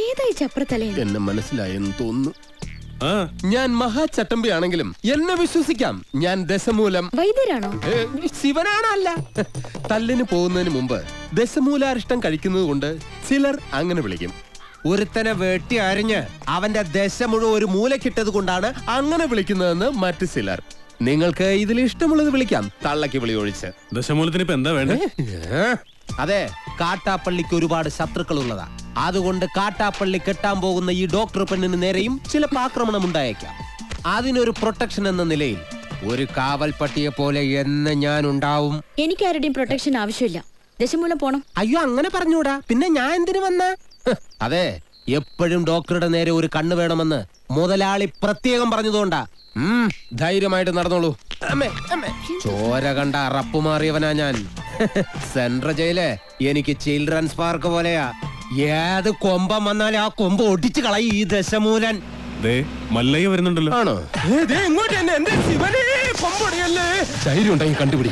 ഏതായി ചപ്രത്തലേ? എന്നെ മനസ്സിലായെന്ന് തോന്നുന്നു. ഞാൻ മഹാചട്ടമ്പി ആണെങ്കിലും എന്നെ വിശ്വസിക്കാം. ഞാൻ ദശമൂലം വൈദ്യരാണോ? ശിവനാണല്ല. തല്ലിന് പോകുന്നതിന് മുമ്പ് ദശമൂലാരിഷ്ടം കഴിക്കുന്നത് കൊണ്ട് ചിലർ അങ്ങനെ വിളിക്കും. ഒരുത്തനെ വെട്ടി അരിഞ്ഞ് അവന്റെ ദശ മുഴുവൻ ഒരു മൂലക്കിട്ടത് കൊണ്ടാണ് അങ്ങനെ വിളിക്കുന്നതെന്ന് മറ്റു ചിലർ. നിങ്ങൾക്ക് ഇതിൽ ഇഷ്ടമുള്ളത് വിളിക്കാം, തള്ളക്ക് വിളി ഒഴിച്ച്. ദശമൂലത്തിന് ഇപ്പൊ എന്താ വേണ്ടേ? അതെ, കാട്ടാപ്പള്ളിക്ക് ഒരുപാട് ശത്രുക്കൾ ഉള്ളതാ. അതുകൊണ്ട് കാട്ടാപ്പള്ളി കെട്ടാൻ പോകുന്ന ഈ ഡോക്ടർ പെണ്ണിന് നേരെയും ചിലപ്പോൾ ആക്രമണം ഉണ്ടായേക്കാം. അതിനൊരു പ്രൊട്ടക്ഷൻ എന്ന നിലയിൽ ഒരു കാവൽ പട്ടിയെ പോലെ എന്ന് ഞാൻ ഉണ്ടാവും. എനിക്ക് ആരുടെയും പ്രൊട്ടക്ഷൻ ആവശ്യമില്ല. ദശമൂലം പോണം. അയ്യോ, അങ്ങനെ പറഞ്ഞൂടാ. പിന്നെ ഞാൻ എന്തിനു വന്ന? അതെ, എപ്പോഴും ഡോക്ടറുടെ നേരെ ഒരു കണ്ണ് വേണമെന്ന് മുതലാളി പ്രത്യേകം പറഞ്ഞതുകൊണ്ടാ. ധൈര്യമായിട്ട് നടന്നോളൂ. ചോര കണ്ട അറപ്പുമാറിയവനാ ഞാൻ. സെൻട്രൽ ജയില് എനിക്ക് ചിൽഡ്രൻസ് പാർക്ക് പോലെയാ. ഏത് കൊമ്പം വന്നാലും ആ കൊമ്പ് ഒടിച്ചു കളയും ഈ ദശമൂലൻ. മല്ലയ്യ വരുന്നുണ്ടല്ലോ. ആണോ? ധൈര്യം ഉണ്ടെങ്കിൽ കണ്ടുപിടി.